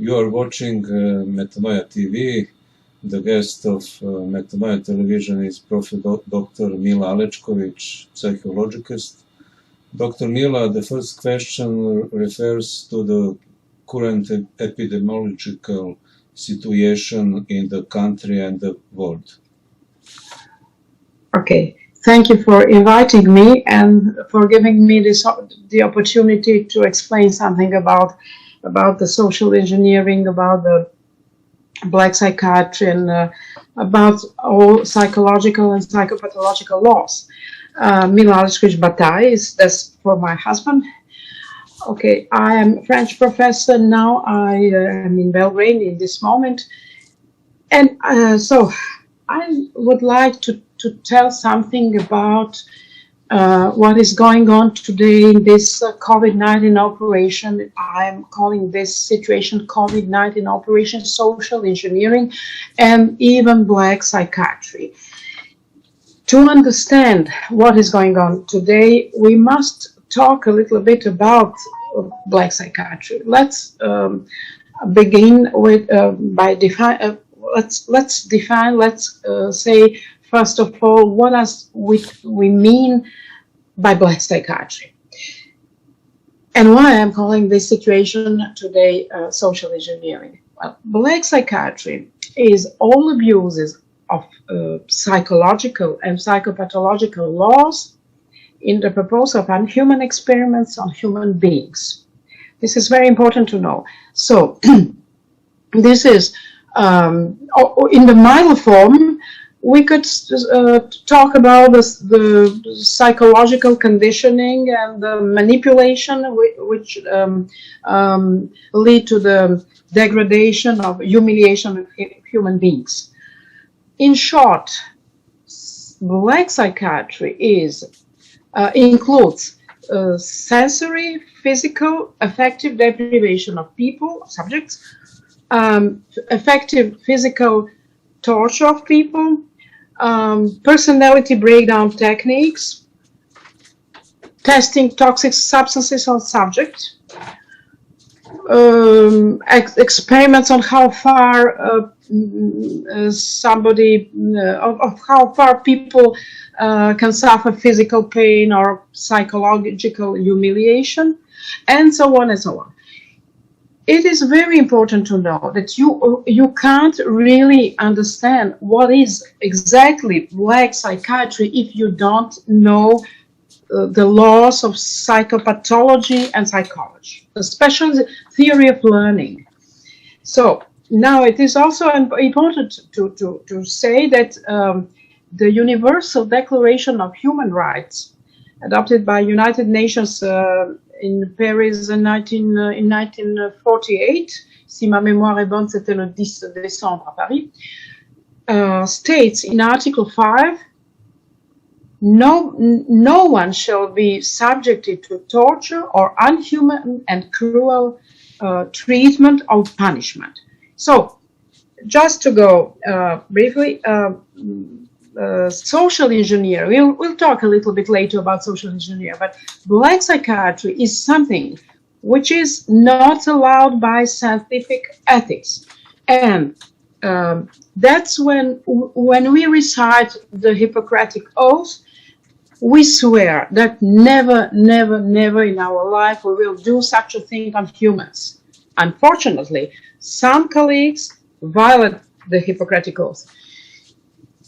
You are watching Metanoia TV. The guest of Metanoia television is Prof. Dr. Mila Aleckovic, psychologist. Dr. Mila, the first question refers to the current epidemiological situation in the country and the world. Okay, thank you for inviting me and for giving me the opportunity to explain something about the social engineering, about the black psychiatry, and about all psychological and psychopathological laws. Mila Aleckovic Bataille that's for my husband. Okay, I am a French professor now. I am in Belgrade in this moment, and so I would like to tell something about what is going on today in this COVID-19 operation. I'm calling this situation COVID-19 operation social engineering and even black psychiatry. To understand what is going on today, we must talk a little bit about black psychiatry. Let's begin with by define. Let's define. Let's say first of all what we mean by black psychiatry, and why I'm calling this situation today social engineering. Well, black psychiatry is all abuses of psychological and psychopathological laws in the purpose of unhuman experiments on human beings. This is very important to know. So this is in the mild form. We could talk about the psychological conditioning and the manipulation which lead to the degradation of humiliation of human beings. In short, black psychiatry includes sensory, physical, affective deprivation of people, subjects, affective physical torture of people, personality breakdown techniques, testing toxic substances on subjects, experiments on how far of how far people can suffer physical pain or psychological humiliation, and so on and so on. It is very important to know that you can't really understand what is exactly black psychiatry if you don't know the laws of psychopathology and psychology, especially the theory of learning. So now it is also important to say that the Universal Declaration of Human Rights, adopted by United Nations in Paris in 1948, si ma mémoire est bonne, c'était le 10 décembre à Paris, states in Article 5, no one shall be subjected to torture or unhuman and cruel treatment or punishment. So, just to go briefly, social engineering, we'll talk a little bit later about social engineering, but black psychiatry is something which is not allowed by scientific ethics. And that's when we recite the Hippocratic Oath, we swear that never, never, never in our life we will do such a thing on humans. Unfortunately, some colleagues violate the Hippocratic Oath.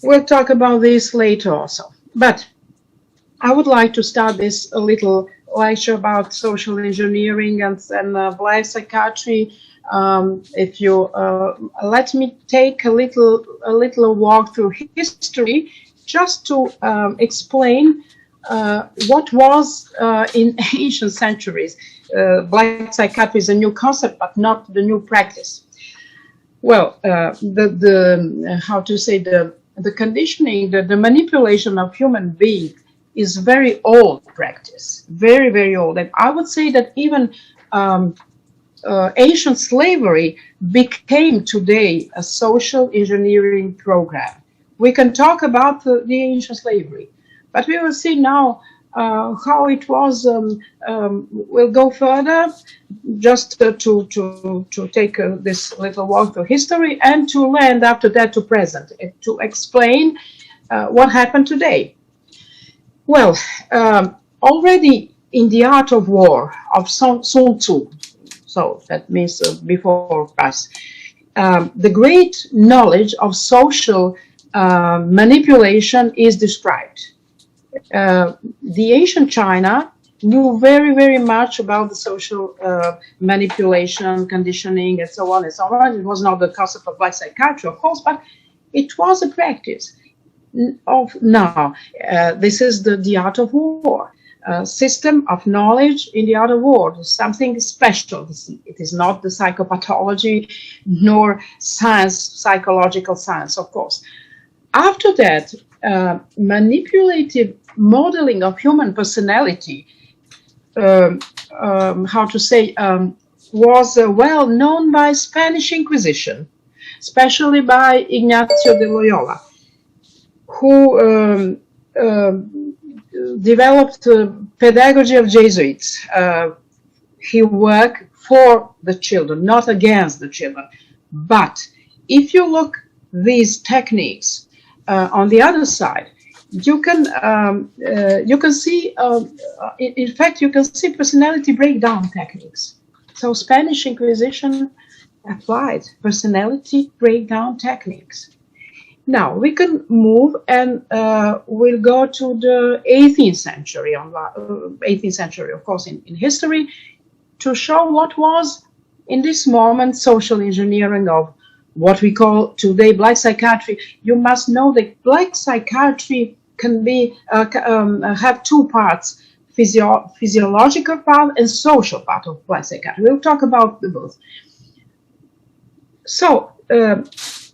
We'll talk about this later also. But I would like to start this a little lecture about social engineering and black psychiatry. If you let me take a little walk through history, just to explain what was in ancient centuries. Black psychiatry is a new concept, but not the new practice. Well, the conditioning, the manipulation of human beings is very old practice, very, very old. And I would say that even ancient slavery became today a social engineering program. We can talk about the ancient slavery, but we will see now how it was. We'll go further, just to take this little walk through history and to land after that to present, to explain what happened today. Well, already in the art of war of Sun Tzu, so that means before us, the great knowledge of social manipulation is described. The ancient China knew very, very much about the social manipulation, conditioning, and so on and so on. It was not the concept of black psychiatry, of course, but it was a practice of now. This is the art of war. System of knowledge in the art of war. Something special. It is not the psychopathology nor science, psychological science, of course. After that, manipulative modeling of human personality, how to say, was well known by Spanish Inquisition, especially by Ignacio de Loyola, who developed pedagogy of Jesuits. He worked for the children, not against the children. But if you look these techniques on the other side, you can see, in fact, you can see personality breakdown techniques. So Spanish Inquisition applied personality breakdown techniques. Now we can move and we'll go to the 18th century, 18th century, of course, in history, to show what was, in this moment, social engineering of what we call today black psychiatry. You must know that black psychiatry can be have two parts: physiological part and social part of black psychiatry. We'll talk about the both. So.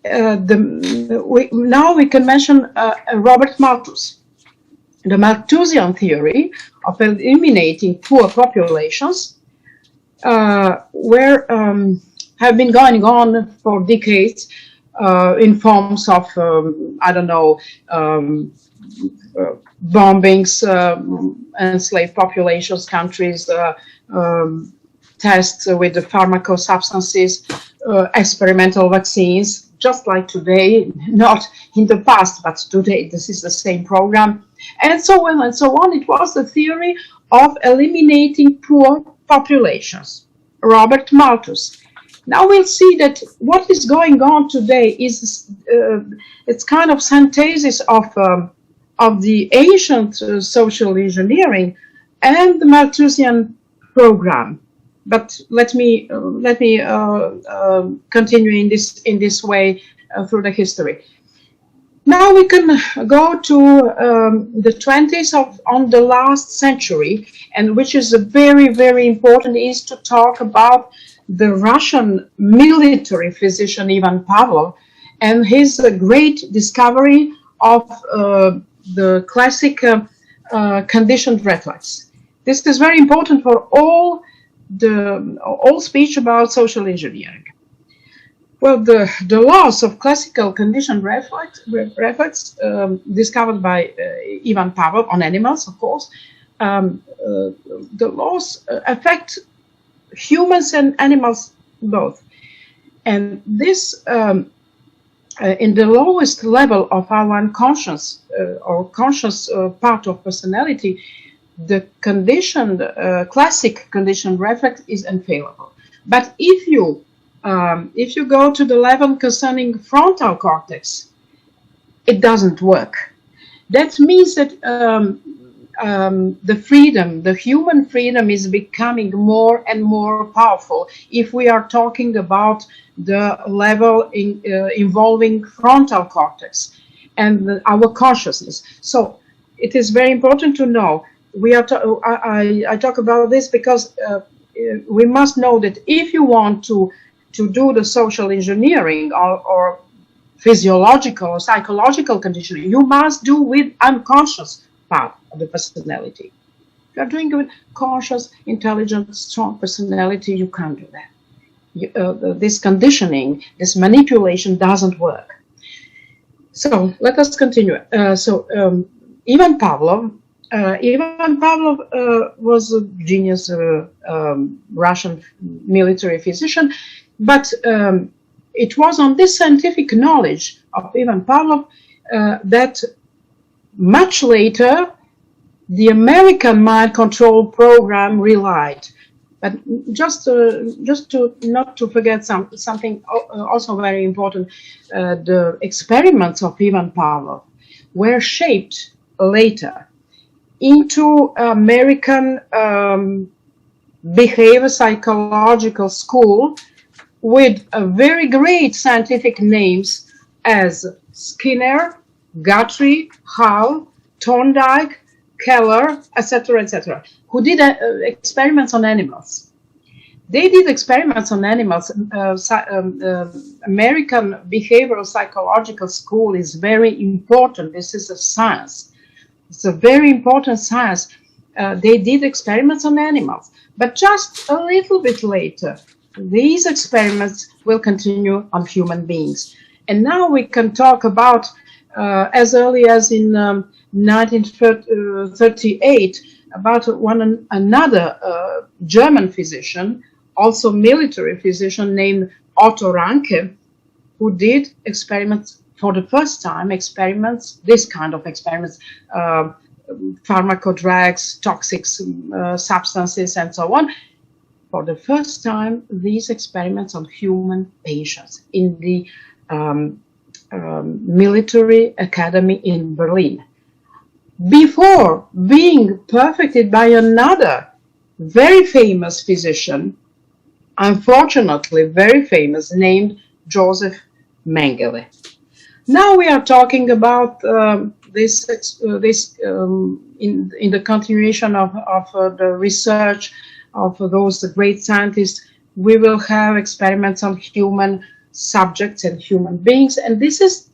Now we can mention Robert Malthus. The Malthusian theory of eliminating poor populations have been going on for decades in forms of, I don't know, bombings, enslaved populations, countries, tests with the pharmacosubstances, experimental vaccines, just like today, not in the past, but today this is the same program, and so on and so on. It was the theory of eliminating poor populations. Robert Malthus. Now we'll see that what is going on today is it's kind of synthesis of the ancient social engineering and the Malthusian program. But let me continue in this way through the history. Now we can go to the 20s on the last century, and which is very, very important, is to talk about the Russian military physician Ivan Pavlov and his great discovery of the classic conditioned reflex. This is very important for all speech about social engineering. Well, the laws of classical conditioned reflex discovered by Ivan Pavlov on animals, of course, the laws affect humans and animals both. And this, in the lowest level of our unconscious or conscious part of personality, the conditioned, classic conditioned reflex is unfailable. But if you go to the level concerning frontal cortex, it doesn't work. That means that the freedom, the human freedom, is becoming more and more powerful if we are talking about the level involving frontal cortex and our consciousness. So it is very important to know. I talk about this because we must know that if you want to do the social engineering or physiological or psychological conditioning, you must do with unconscious part of the personality. If you are doing it with conscious, intelligent, strong personality, you can't do that. This conditioning, this manipulation doesn't work. So let us continue. Ivan Pavlov Ivan Pavlov was a genius Russian military physician, but it was on this scientific knowledge of Ivan Pavlov that much later the American mind control program relied. But just to not to forget something also very important, the experiments of Ivan Pavlov were shaped later into American behavior psychological school with very great scientific names as Skinner, Guthrie, Hull, Thorndike, Keller, etc., who did experiments on animals. They did experiments on animals. American behavioral psychological school is very important. This is a science. It's a very important science. They did experiments on animals. But just a little bit later, these experiments will continue on human beings. And now we can talk about, as early as in 1938, about another German physician, also military physician, named Otto Ranke, who did experiments for the first time, this kind of experiments, pharmacodrugs, toxic substances, and so on. For the first time, these experiments on human patients in the military academy in Berlin, before being perfected by another very famous physician, unfortunately very famous, named Joseph Mengele. Now we are talking about this in the continuation of the research of those great scientists. We will have experiments on human subjects and human beings, and this is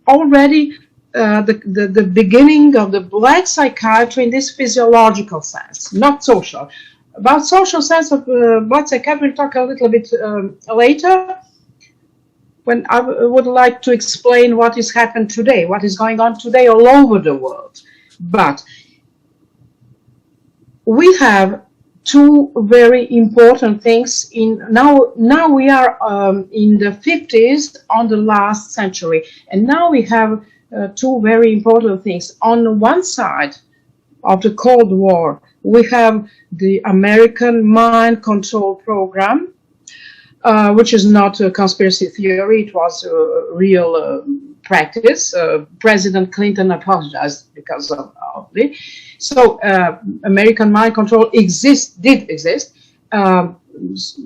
already the beginning of the black psychiatry in this physiological sense, not social. About social sense of black psychiatry, we'll talk a little bit later, when I would like to explain what is happening today, what is going on today all over the world. But we have two very important things now we are in the 50s on the last century, and now we have two very important things. On one side of the Cold War, we have the American mind control program, which is not a conspiracy theory, it was a real practice. President Clinton apologized because of it. So American mind control did exist.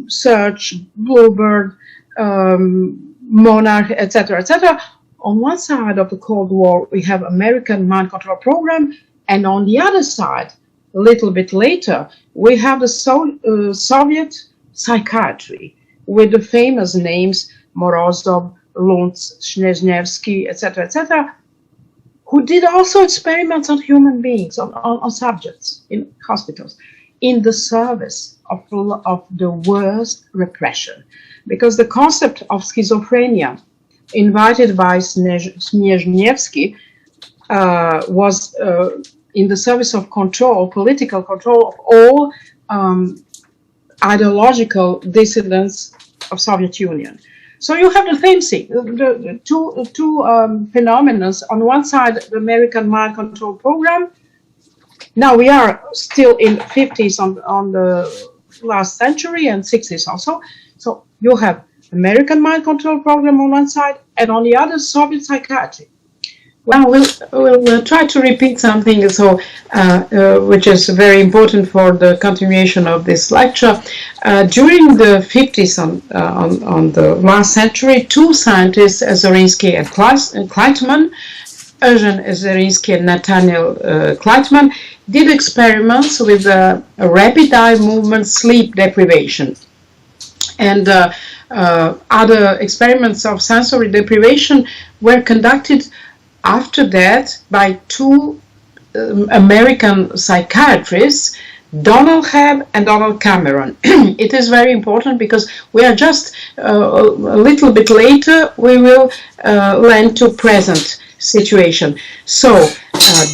Search, Bluebird, Monarch, etc., etc. On one side of the Cold War, we have American mind control program, and on the other side, a little bit later, we have the Soviet psychiatry with the famous names Morozov, Luntz, Snezhnevsky, etc., who did also experiments on human beings, on subjects in hospitals, in the service of the worst repression. Because the concept of schizophrenia, invited by Snezhnevsky, was in the service of control, political control of all ideological dissidents of Soviet Union. So you have the same thing, the two phenomena. On one side, the American mind control program. Now we are still in 50s on the last century, and 60s also. So you have American mind control program on one side, and on the other, Soviet psychiatry. Well, we'll try to repeat something which is very important for the continuation of this lecture. During the 50s on the last century, two scientists, Zarinsky and Kleitman, Eugene Zarinsky and Nathaniel Kleitman, did experiments with rapid eye movement sleep deprivation. And other experiments of sensory deprivation were conducted after that by two American psychiatrists, Donald Hebb and Donald Cameron. It is very important because we are just a little bit later, we will lend to present situation. So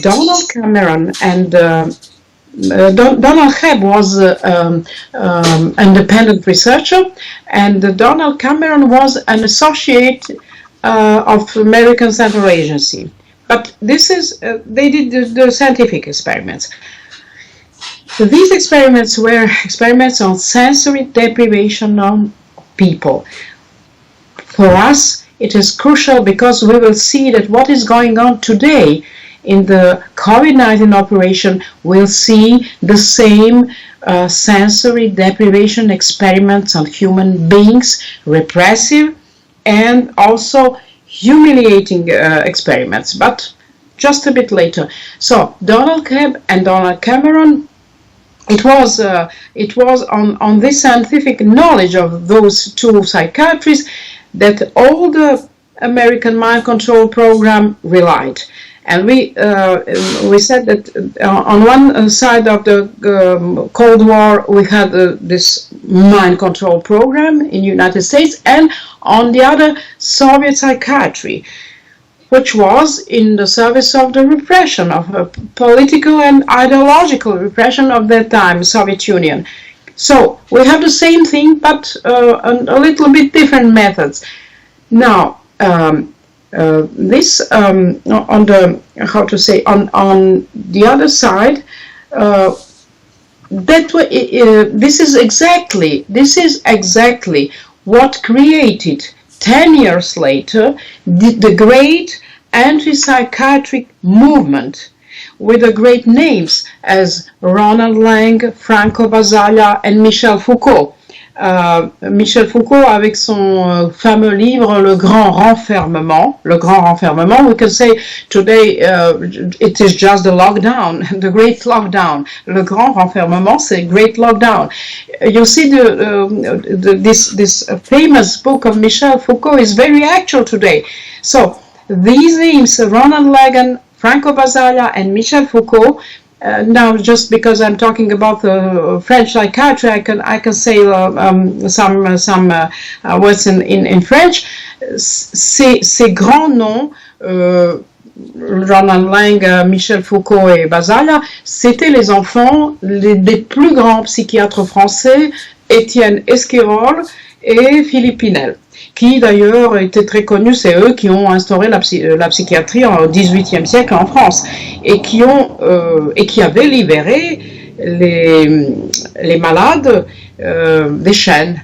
Donald Cameron and Donald Hebb was independent researcher, and Donald Cameron was an associate of American Central Agency. But this is they did the scientific experiments. These experiments were experiments on sensory deprivation on people. For us, it is crucial because we will see that what is going on today in the COVID-19 operation will see the same sensory deprivation experiments on human beings, repressive and also humiliating experiments, but just a bit later. So Donald Hebb and Donald Cameron, it was on this scientific knowledge of those two psychiatrists that all the American mind control program relied. And we said that on one side of the Cold War we had this mind control program in the United States, and on the other Soviet psychiatry, which was in the service of the repression, of political and ideological repression of that time, Soviet Union. So we have the same thing, but a little bit different methods. Now, this on the on the other side, this is exactly what created 10 years later the great anti-psychiatric movement with the great names as Ronald Lang, Franco Basaglia and Michel Foucault. Michel Foucault avec son fameux livre Le Grand Renfermement. We can say today it is just the lockdown, the great lockdown. Le Grand Renfermement, c'est great lockdown. You see this famous book of Michel Foucault is very actual today. So these names, Ronald Lang, Franco Basaglia and Michel Foucault. Now, just because I'm talking about the French psychiatry, I can say some words in French. Ces grands noms, Ronald Lang, Michel Foucault et Basaglia, c'étaient les enfants des plus grands psychiatres français, Étienne Esquirol et Philippe Pinel, qui d'ailleurs étaient très connus. C'est eux qui ont instauré la psychiatrie au XVIIIe siècle en France et qui avaient libéré les malades des chaînes,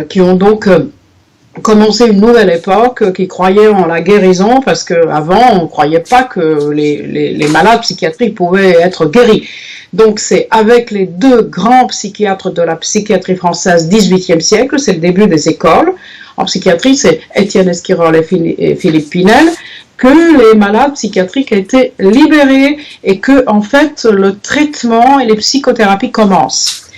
qui ont donc commencé une nouvelle époque, qui croyaient en la guérison, parce qu'avant on ne croyait pas que les malades psychiatriques pouvaient être guéris. Donc c'est avec les deux grands psychiatres de la psychiatrie française XVIIIe siècle, c'est le début des écoles en psychiatrie, c'est Étienne Esquirol et Philippe Pinel, que les malades psychiatriques été libérés et que en fait le traitement et les psychothérapies commencent.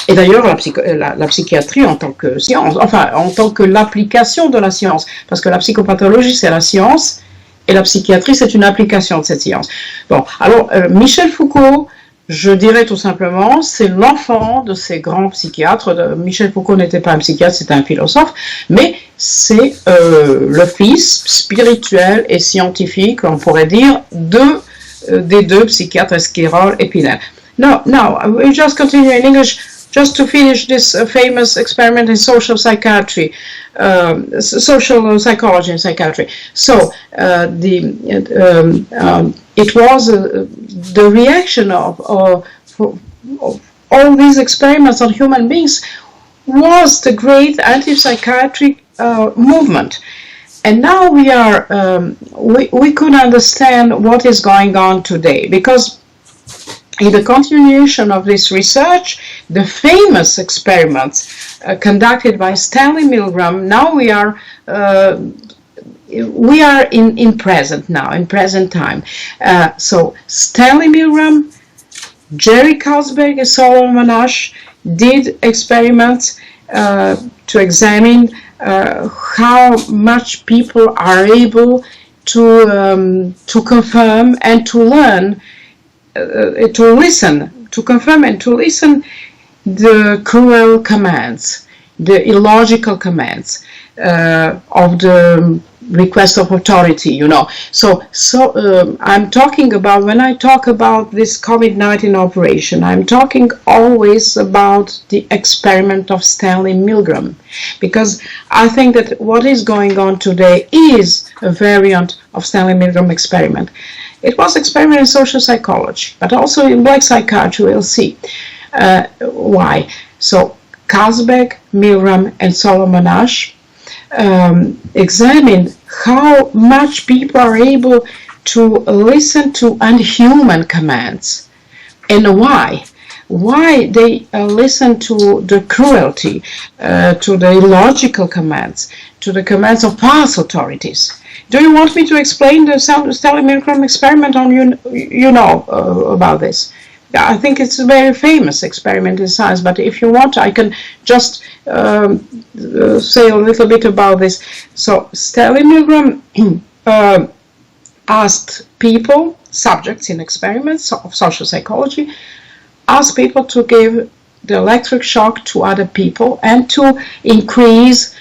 Et d'ailleurs la psychiatrie en tant que science, enfin en tant que l'application de la science, parce que la psychopathologie c'est la science et la psychiatrie c'est une application de cette science. Bon, alors Michel Foucault, je dirais tout simplement, c'est l'enfant de ces grands psychiatres. Michel Foucault n'était pas un psychiatre, c'était un philosophe, mais c'est le fils spirituel et scientifique, on pourrait dire, des deux psychiatres, Esquirol et Pinel. Now, we'll just continue in English, just to finish this famous experiment in social psychiatry, social psychology and psychiatry. So, it was the reaction of all these experiments on human beings was the great anti-psychiatric movement. And now we could understand what is going on today, because in the continuation of this research, the famous experiments conducted by Stanley Milgram, now we are in present time. So Stanley Milgram, Jerry Carlsberg and Solomon Asch did experiments to examine how much people are able to confirm and to learn, to listen, to confirm and to listen the cruel commands, the illogical commands of the request of authority, you know. So I'm talking about, when I talk about this COVID-19 operation, I'm talking always about the experiment of Stanley Milgram, because I think that what is going on today is a variant of Stanley Milgram experiment. It was experiment in social psychology, but also in black psychiatry. We'll see why. So Kasbeck, Milgram, and Solomon Asch examine how much people are able to listen to unhuman commands and why they listen to the cruelty, to the illogical commands, to the commands of past authorities. Do you want me to explain the Stanley Milgram experiment on you know about this? I think it's a very famous experiment in science, but if you want, I can just say a little bit about this. So Stanley Milgram asked people, subjects in experiments of social psychology, asked people to give the electric shock to other people and to increase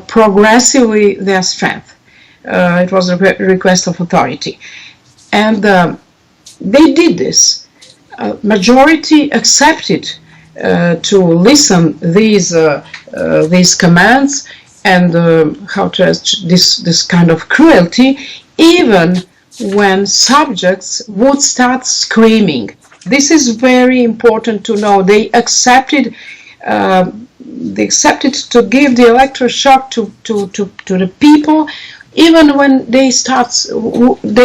progressively their strength. It was a request of authority. And they did this. Majority accepted to listen these commands and how to this kind of cruelty, even when subjects would start screaming. This is very important to know. They accepted to give the electroshock to the people, even when they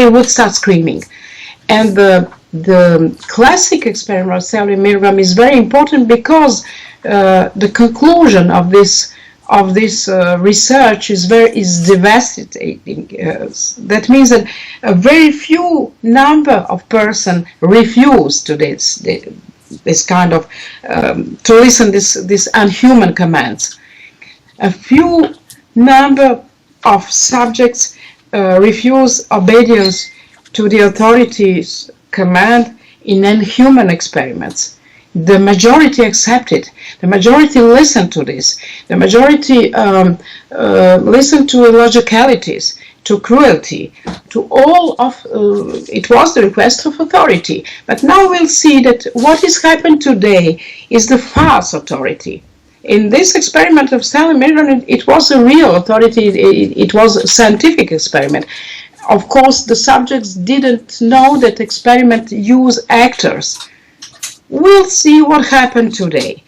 would start screaming. And the classic experiment of Stanley Milgram is very important because the conclusion of this research is devastating. That means that a very few number of persons refuse to this kind of to listen these unhuman commands. A few number of subjects refuse obedience to the authorities' command in inhuman experiments. The majority accepted. The majority listened to this. The majority listened to illogicalities, to cruelty, to all of it was the request of authority. But now we'll see that what is happened today is the false authority. In this experiment of Stanley Milgram, it was a real authority. It was a scientific experiment. Of course, the subjects didn't know that experiment use actors. We'll see what happened today.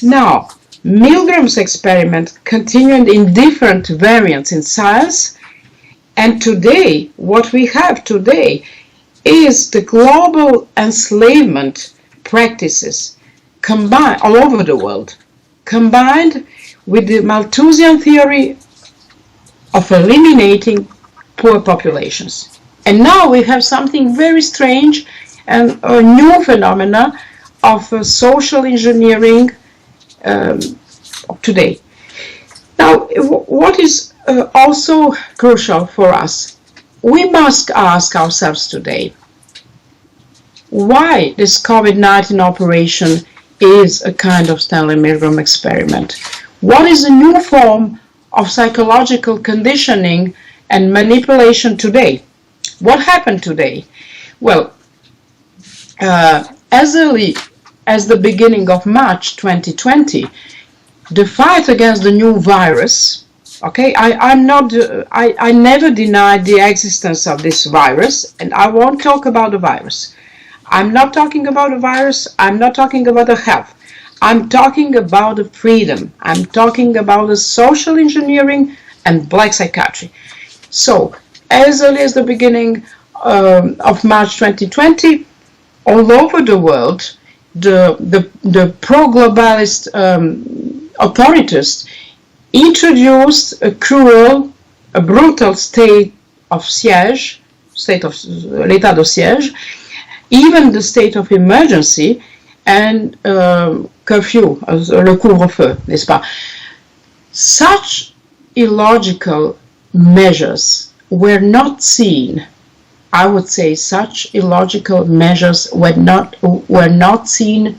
Now, Milgram's experiment continued in different variants in science, and today, what we have today is the global enslavement practices combined all over the world, combined with the Malthusian theory of eliminating poor populations. And now we have something very strange and a new phenomena of social engineering today. Now, what is also crucial for us, we must ask ourselves today, why this COVID-19 operation is a kind of Stanley Milgram experiment. What is a new form of psychological conditioning and manipulation today? What happened today? Well, as early as the beginning of March 2020, the fight against the new virus, okay, I never denied the existence of this virus, and I won't talk about the virus. I'm not talking about the virus, I'm not talking about the health. I'm talking about the freedom. I'm talking about the social engineering and black psychiatry. So, as early as the beginning of March 2020, all over the world, the pro-globalist authorities introduced a cruel, a brutal state of siège, l'état de siège, even the state of emergency and curfew, le couvre-feu, n'est-ce pas? Such illogical measures were not seen. I would say such illogical measures were not seen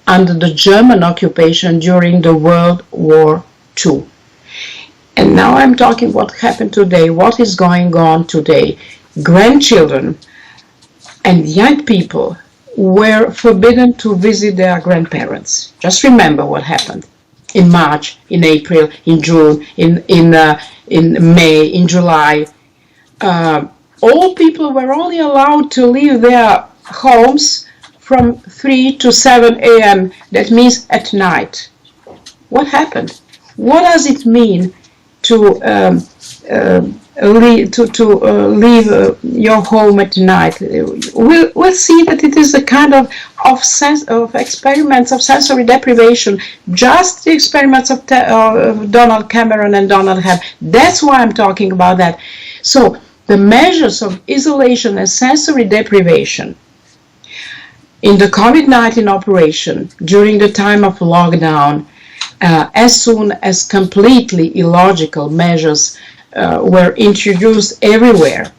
under the German occupation during the World War II. And now I'm talking what happened today, what is going on today. Grandchildren and young people were forbidden to visit their grandparents. Just remember what happened in March, in April, in June, in May, in July. All people were only allowed to leave their homes from 3 to 7 a.m. That means at night. What happened? What does it mean to leave your home at night? We'll see that it is a kind of experiments of sensory deprivation, just the experiments of Donald Cameron and Donald Hebb. That's why I'm talking about that. So the measures of isolation and sensory deprivation in the COVID-19 operation during the time of lockdown, as soon as completely illogical measures were introduced everywhere,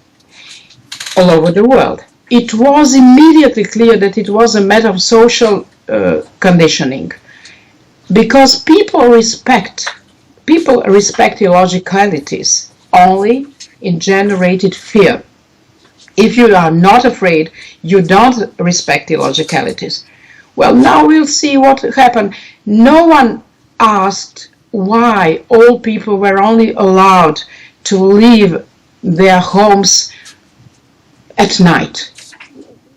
all over the world, it was immediately clear that it was a matter of social conditioning, because people respect illogicalities only in generated fear. If you are not afraid, you don't respect illogicalities. Well, now we'll see what happened. No one asked why all people were only allowed to leave their homes at night.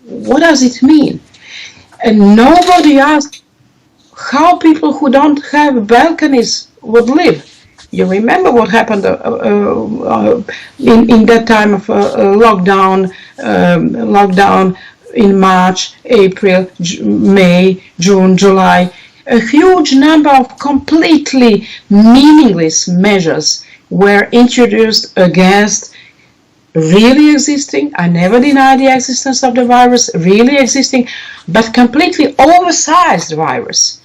What does it mean? And nobody asked how people who don't have balconies would live. You remember what happened in that time of lockdown in March, April, May, June, July. A huge number of completely meaningless measures were introduced against really existing, I never deny the existence of the virus, really existing, but completely oversized virus.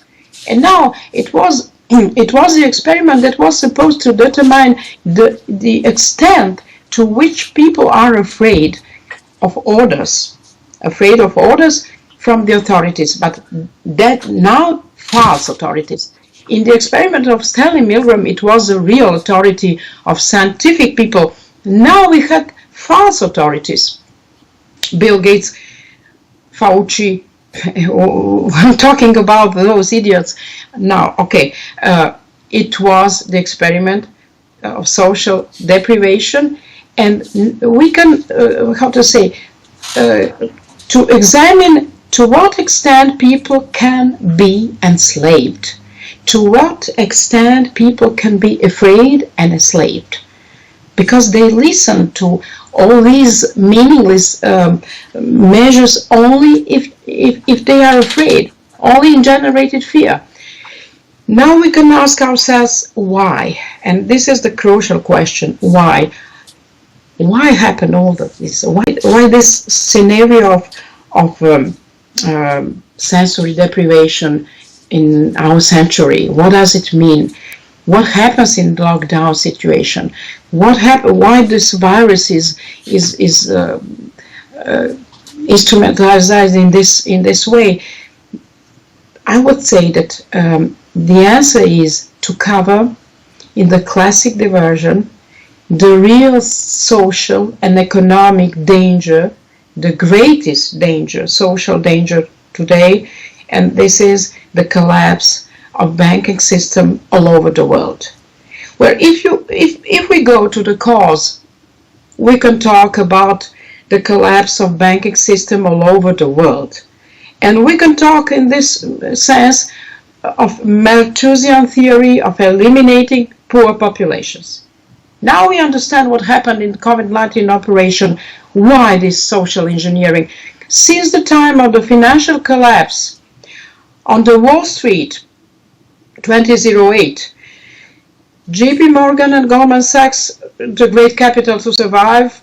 And now it was the experiment that was supposed to determine the extent to which people are afraid of orders from the authorities, but that now false authorities. In the experiment of Stanley Milgram, it was a real authority of scientific people. Now we had false authorities. Bill Gates, Fauci, I'm talking about those idiots now. Okay, it was the experiment of social deprivation, and we can, to examine to what extent people can be enslaved, to what extent people can be afraid and enslaved, because they listen to all these meaningless measures only if they are afraid, only in generated fear. Now we can ask ourselves why, and this is the crucial question: why? Why happened all of this? Why this scenario of sensory deprivation in our century? What does it mean? What happens in lockdown situation? Why this virus is instrumentalized in this way? I would say that the answer is to cover in the classic diversion the real social and economic danger, the greatest danger, social danger today, and this is the collapse of banking system all over the world. Where if we go to the cause, we can talk about the collapse of banking system all over the world. And we can talk in this sense of Malthusian theory of eliminating poor populations. Now we understand what happened in COVID-19 operation, why this social engineering. Since the time of the financial collapse on the Wall Street, 2008, JP Morgan and Goldman Sachs, the great capital to survive,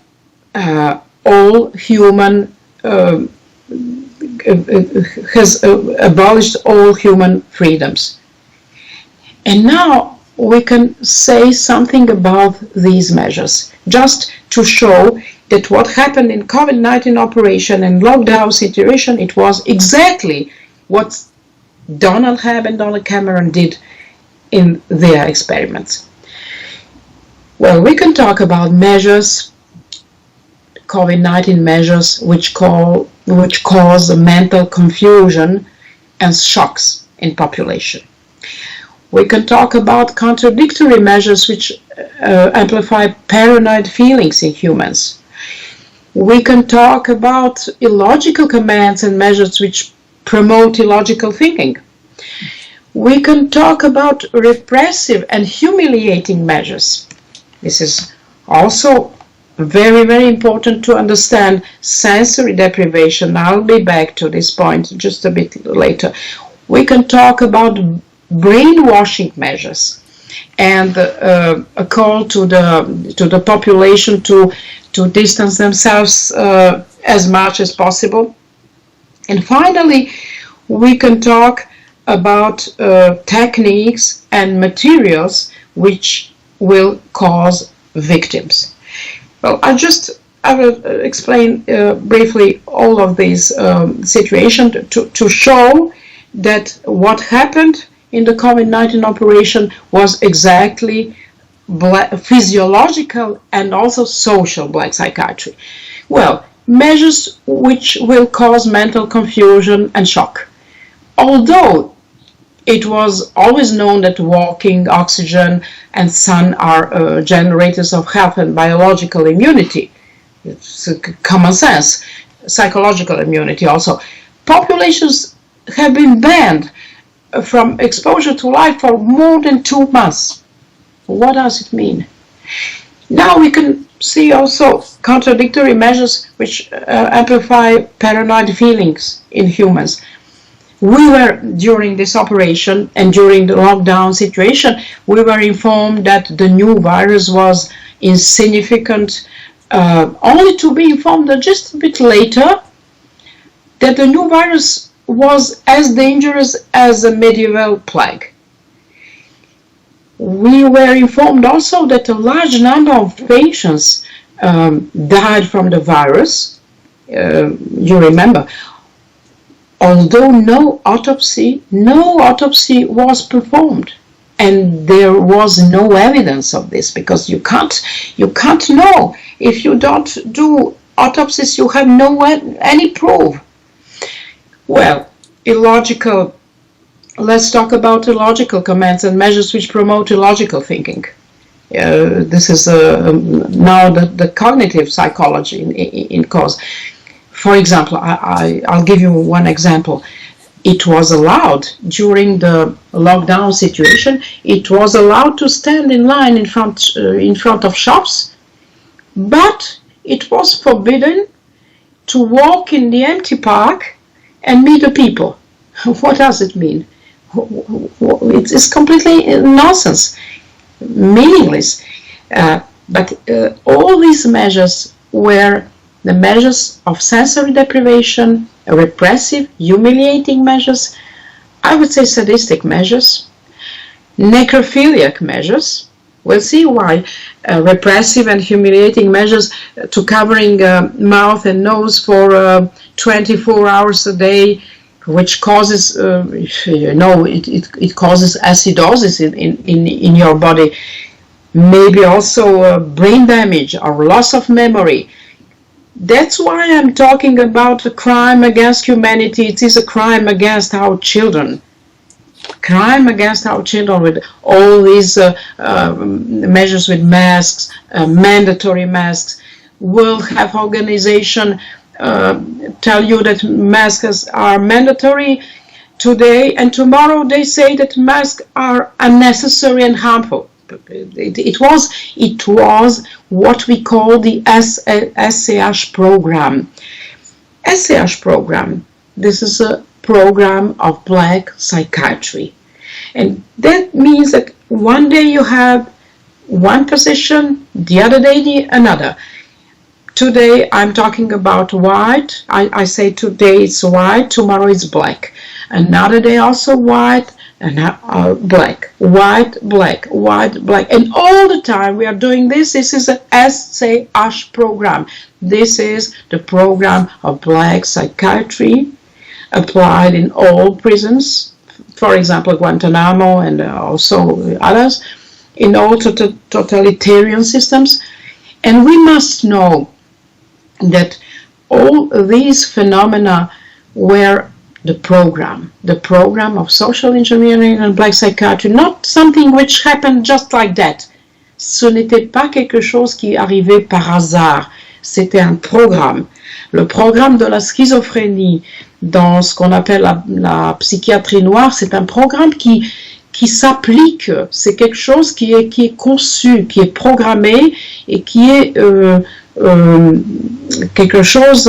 all human, has abolished all human freedoms. And now we can say something about these measures, just to show that what happened in COVID-19 operation and lockdown situation, it was exactly what Donald Hebb and Donald Cameron did in their experiments. Well, we can talk about measures, COVID-19 measures, which cause mental confusion and shocks in population. We can talk about contradictory measures which amplify paranoid feelings in humans. We can talk about illogical commands and measures which promote illogical thinking. We can talk about repressive and humiliating measures. This is also very, very important to understand sensory deprivation. I'll be back to this point just a bit later. We can talk about brainwashing measures and a call to the population to distance themselves as much as possible. And finally, we can talk about techniques and materials which will cause victims. Well, I will explain briefly all of these situations to show that what happened in the COVID-19 operation was exactly physiological and also social black psychiatry. Well, measures which will cause mental confusion and shock. Although it was always known that walking, oxygen, and sun are generators of health and biological immunity. It's common sense. Psychological immunity also. Populations have been banned from exposure to light for more than 2 months. What does it mean? Now we can see also contradictory measures which amplify paranoid feelings in humans. We were, during this operation and during the lockdown situation, we were informed that the new virus was insignificant, only to be informed that just a bit later that the new virus was as dangerous as a medieval plague. We were informed also that a large number of patients died from the virus. You remember, although no autopsy was performed, and there was no evidence of this, because you can't know. If you don't do autopsies, you have any proof. Well, illogical. Let's talk about illogical commands and measures which promote illogical thinking. This is now the cognitive psychology in cause. For example, I'll give you one example. It was allowed during the lockdown situation. It was allowed to stand in line in front of shops, but it was forbidden to walk in the empty park and meet the people. What does it mean? It's completely nonsense, meaningless. But all these measures were the measures of sensory deprivation, repressive, humiliating measures, I would say sadistic measures, necrophiliac measures. We'll see why repressive and humiliating measures to covering mouth and nose for 24 hours a day, which causes, it causes acidosis in your body, maybe also brain damage or loss of memory. That's why I'm talking about a crime against humanity. It is a crime against our children. Crime against our children with all these measures with masks, mandatory masks. World Health Organization tell you that masks are mandatory today, and tomorrow they say that masks are unnecessary and harmful. It was what we call the SAH program. SAH program, this is a program of black psychiatry. And that means that one day you have one position, the other day another. Today I'm talking about white. I say today it's white, tomorrow it's black. Another day also white, and black, white, black, white, black. And all the time we are doing this. This is a SAH program. This is the program of black psychiatry applied in all prisons, for example, Guantanamo and also others. in all totalitarian systems. And we must know that all these phenomena were the program of social engineering and black psychiatry, not something which happened just like that. Ce n'était pas quelque chose qui arrivait par hasard, c'était un programme. Le programme de la schizophrénie dans ce qu'on appelle la psychiatrie noire, c'est un programme qui s'applique, c'est quelque chose qui est conçu, qui est programmé et qui est quelque chose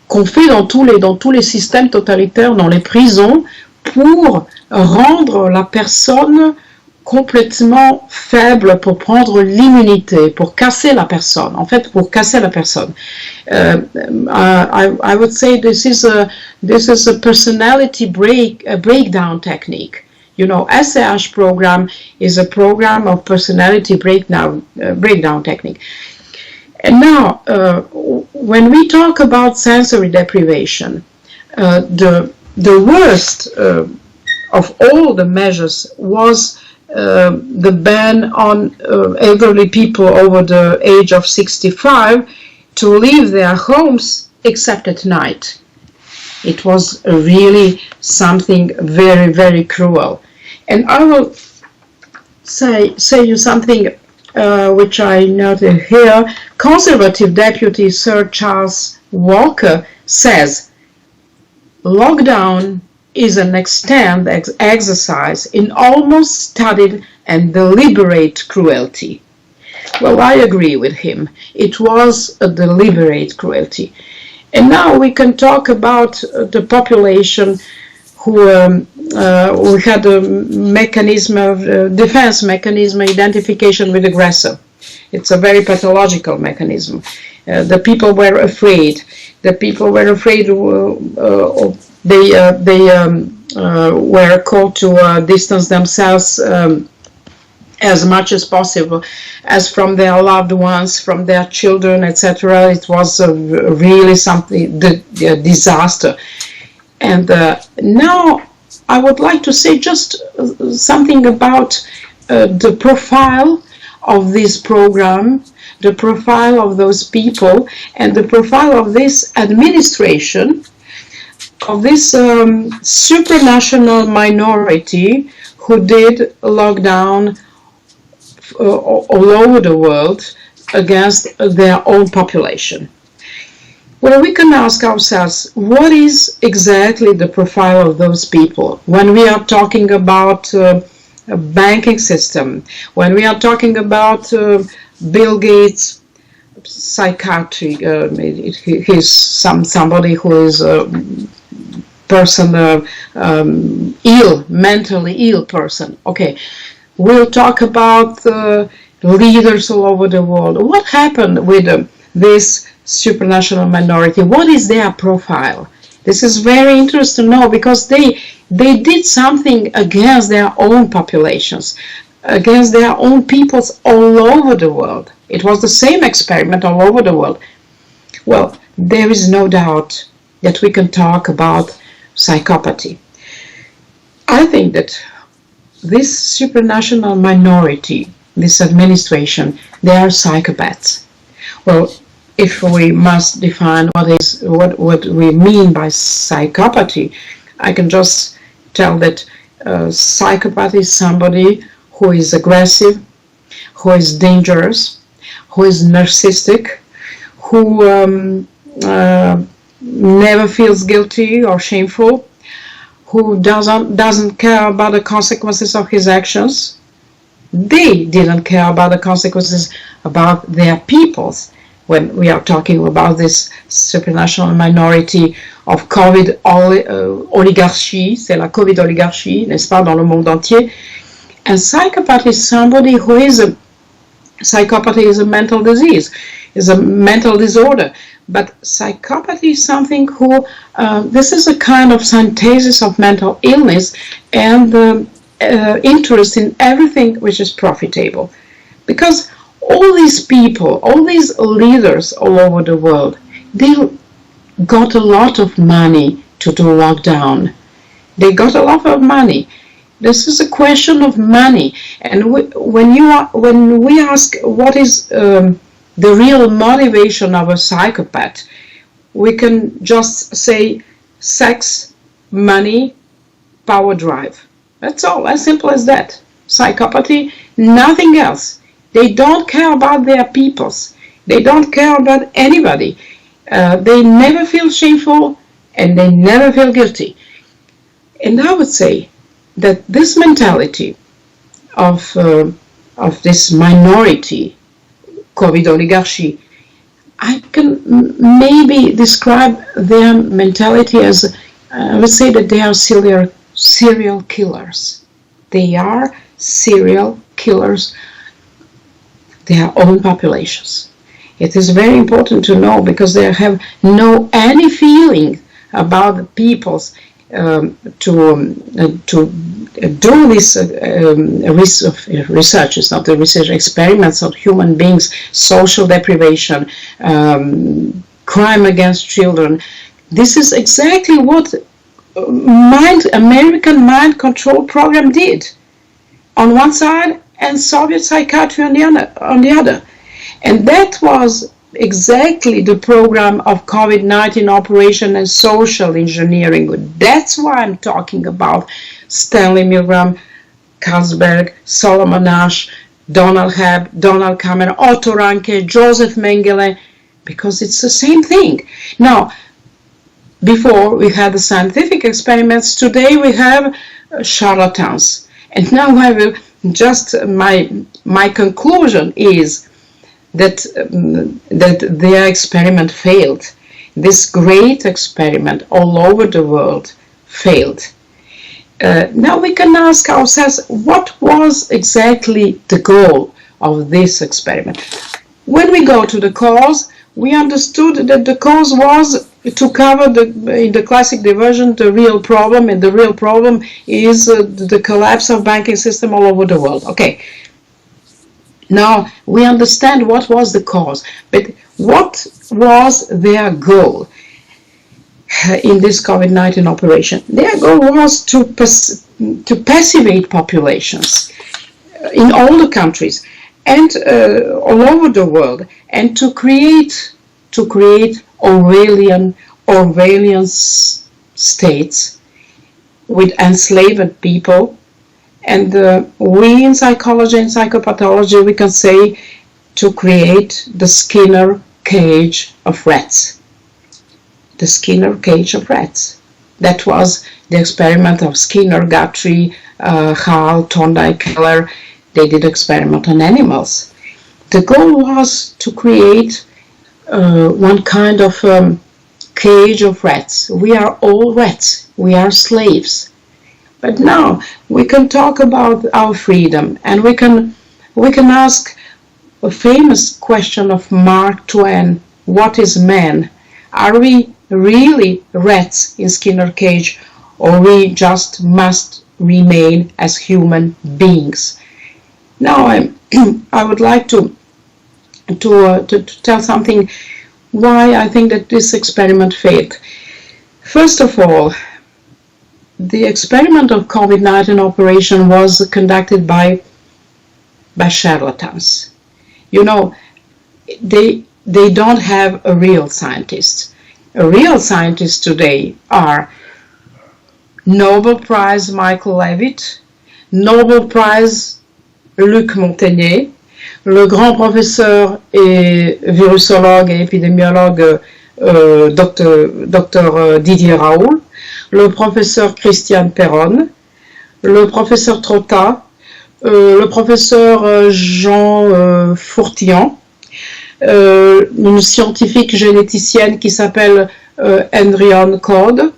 qu'on fait dans tous les systèmes totalitaires, dans les prisons, pour rendre la personne complètement faible, pour prendre l'immunité, pour casser la personne. En fait, pour casser la personne. I would say this is a personality breakdown technique. You know, SAH program is a program of personality breakdown technique. And now, when we talk about sensory deprivation, the worst of all the measures was the ban on elderly people over the age of 65 to leave their homes except at night. It was really something very, very cruel. And I will say you something which I noted here. Conservative Deputy Sir Charles Walker says, lockdown is an extended exercise in almost studied and deliberate cruelty. Well, I agree with him. It was a deliberate cruelty. And now we can talk about the population who had a mechanism of defense mechanism, identification with aggressor. It's a very pathological mechanism. The people were afraid. The people were afraid. They were called to distance themselves as much as possible, as from their loved ones, from their children, etc. It was really something, the disaster. And now I would like to say just something about the profile of this program, the profile of those people, and the profile of this administration, of this supranational minority who did lockdown all over the world against their own population. Well, we can ask ourselves, what is exactly the profile of those people? When we are talking about a banking system, when we are talking about Bill Gates' psychiatry, he's somebody who is a person, mentally ill person. Okay, we'll talk about leaders all over the world. What happened with this supranational minority? What is their profile? This is very interesting to know, because they did something against their own populations, against their own peoples all over the world. It was the same experiment all over the world. Well, there is no doubt that we can talk about psychopathy. I think that this supranational minority, this administration, they are psychopaths. Well, if we must define what we mean by psychopathy, I can just tell that psychopath is somebody who is aggressive, who is dangerous, who is narcissistic, who never feels guilty or shameful, who doesn't care about the consequences of his actions. They didn't care about the consequences about their peoples. When we are talking about this supranational minority of Covid oligarchy, c'est la Covid oligarchie, n'est-ce pas, dans le monde entier. And psychopath is somebody who is psychopathy is a mental disease, is a mental disorder. But psychopathy is something who, this is a kind of synthesis of mental illness and interest in everything which is profitable. Because all these people, all these leaders all over the world, they got a lot of money to do lockdown. They got a lot of money. This is a question of money. And when we ask what is the real motivation of a psychopath, we can just say sex, money, power drive. That's all, as simple as that. Psychopathy, nothing else. They don't care about their peoples. They don't care about anybody. They never feel shameful and they never feel guilty. And I would say that this mentality of this minority, COVID oligarchy, I can maybe describe their mentality as, I would say that they are serial killers. They are serial killers, their own populations. It is very important to know, because they have no any feeling about the peoples to do this research. It's not a research, experiments on human beings, social deprivation, crime against children. This is exactly what American mind control program did on one side and Soviet psychiatry on the other. And that was exactly the program of COVID-19 operation and social engineering. That's why I'm talking about Stanley Milgram, Carlsberg, Solomon Asch, Donald Hebb, Donald Cameron, Otto Ranke, Joseph Mengele, because it's the same thing. Now, before we had the scientific experiments, today we have charlatans. And now I will just, my conclusion is that their experiment failed. This great experiment all over the world failed. Now we can ask ourselves, what was exactly the goal of this experiment? When we go to the cause, we understood that the cause was to cover, in the classic diversion, the real problem, and the real problem is the collapse of banking system all over the world. Okay. Now we understand what was the cause, but what was their goal in this COVID-19 operation? Their goal was to passivate populations in all the countries and all over the world, and to create Orwellian states with enslaved people. And we in psychology and psychopathology, we can say to create the Skinner cage of rats. The Skinner cage of rats. That was the experiment of Skinner, Guthrie, Hall, Thorndike, Keller. They did experiment on animals. The goal was to create one kind of cage of rats. We are all rats. We are slaves. But now we can talk about our freedom, and we can ask a famous question of Mark Twain: what is man? Are we really rats in Skinner cage, or we just must remain as human beings? Now I would like to tell something why I think that this experiment failed. First of all, the experiment of COVID-19 operation was conducted by charlatans. You know, they don't have a real scientist. A real scientist today are Nobel Prize Michael Levitt, Nobel Prize Luc Montagnier, le grand professeur et virusologue et épidémiologue Dr Didier Raoult, le professeur Christian Perron, le professeur Trotta, le professeur Jean Fourtillon, une scientifique généticienne qui s'appelle Henrion Code,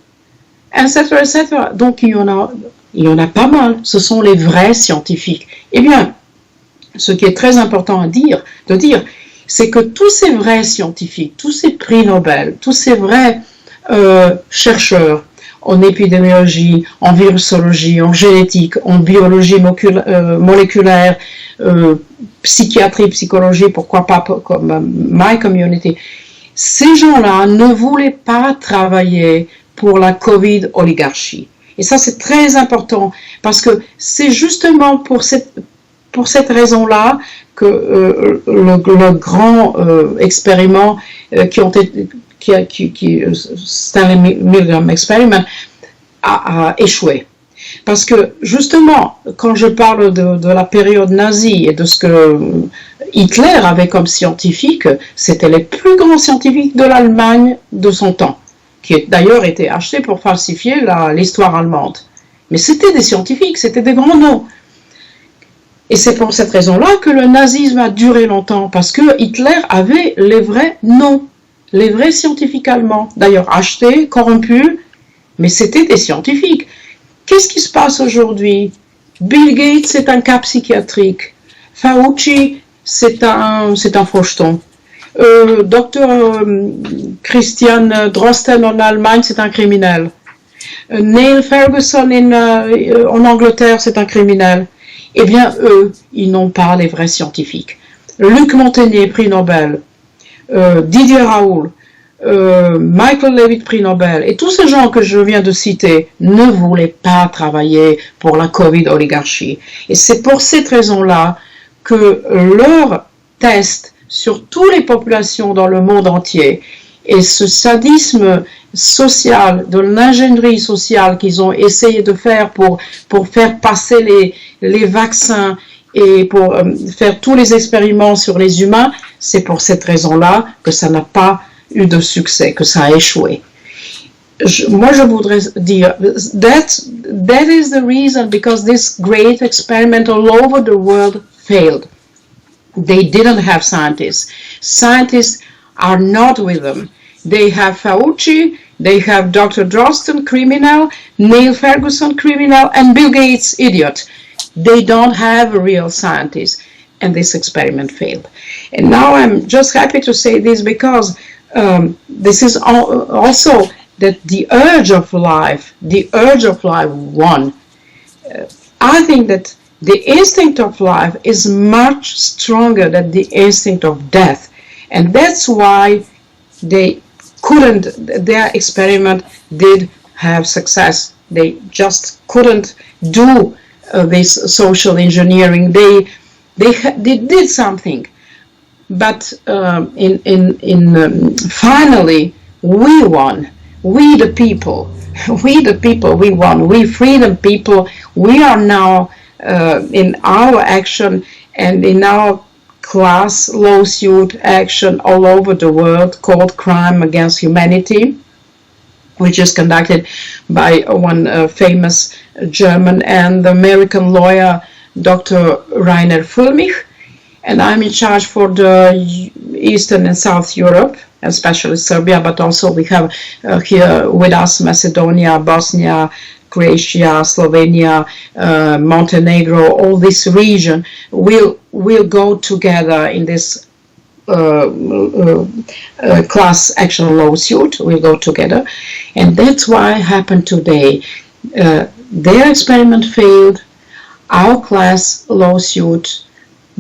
etc., etc. Donc il y en a pas mal. Ce sont les vrais scientifiques. Eh bien, ce qui est très important de dire, c'est que tous ces vrais scientifiques, tous ces prix Nobel, tous ces vrais chercheurs en épidémiologie, en virusologie, en génétique, en biologie moléculaire, psychiatrie, psychologie, pourquoi pas comme My Community, ces gens-là ne voulaient pas travailler pour la Covid oligarchie. Et ça, c'est très important, parce que c'est justement pour cette raison-là que le grand expériment Stanley Milgram Experiment a échoué. Parce que justement, quand je parle de la période nazie et de ce que Hitler avait comme scientifique, c'était les plus grands scientifiques de l'Allemagne de son temps, qui d'ailleurs étaient achetés pour falsifier l'histoire allemande. Mais c'était des scientifiques, c'était des grands noms. Et c'est pour cette raison-là que le nazisme a duré longtemps, parce que Hitler avait les vrais noms, les vrais scientifiques allemands, d'ailleurs achetés, corrompus, mais c'était des scientifiques. Qu'est-ce qui se passe aujourd'hui? Bill Gates, c'est un cas psychiatrique. Fauci, c'est un faucheton. Dr Christian Drosten en Allemagne, c'est un criminel. Neil Ferguson en Angleterre, c'est un criminel. Eh bien, eux, ils n'ont pas les vrais scientifiques. Luc Montagnier, prix Nobel. Didier Raoult. Michael Levitt, prix Nobel, et tous ces gens que je viens de citer ne voulaient pas travailler pour la Covid-oligarchie. Et c'est pour cette raison-là que leurs tests sur toutes les populations dans le monde entier et ce sadisme social, de l'ingénierie sociale qu'ils ont essayé de faire pour faire passer les vaccins et pour faire tous les expériments sur les humains, c'est pour cette raison-là que ça n'a pas eu de succès, que ça a échoué. Moi, je voudrais dire that is the reason because this great experiment all over the world failed. They didn't have scientists. Scientists are not with them. They have Fauci, they have Dr. Drosten, criminal, Neil Ferguson, criminal, and Bill Gates, idiot. They don't have a real scientist, and this experiment failed. And now I'm just happy to say this because this is also that the urge of life won. I think that the instinct of life is much stronger than the instinct of death. And that's why their experiment did have success. They just couldn't do this social engineering. They did something. But finally, we won. We the people, we won. We freedom people, we are now in our action and in our class lawsuit action all over the world called Crime Against Humanity, which is conducted by one famous German and American lawyer, Dr. Rainer Fulmich. And I'm in charge for the Eastern and South Europe, especially Serbia, but also we have here with us Macedonia, Bosnia, Croatia, Slovenia, Montenegro. All this region will go together in this class action lawsuit. We'll go together, and that's why happened today. Their experiment failed. Our class lawsuit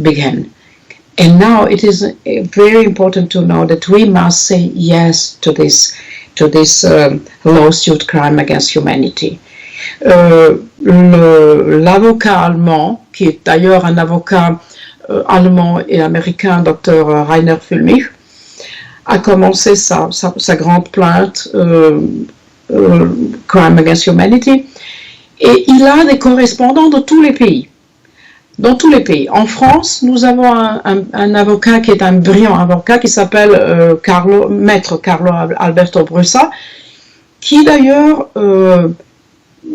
began. And now it is very important to know that we must say yes to this lawsuit, Crime Against Humanity. L'avocat allemand, qui est d'ailleurs un avocat allemand et américain, Dr. Rainer Fulmich, a commencé sa grande plainte, Crime Against Humanity, et il a des correspondants de tous les pays. Dans tous les pays. En France, nous avons un avocat qui est un brillant avocat qui s'appelle Maître Carlo Alberto Brussa, qui d'ailleurs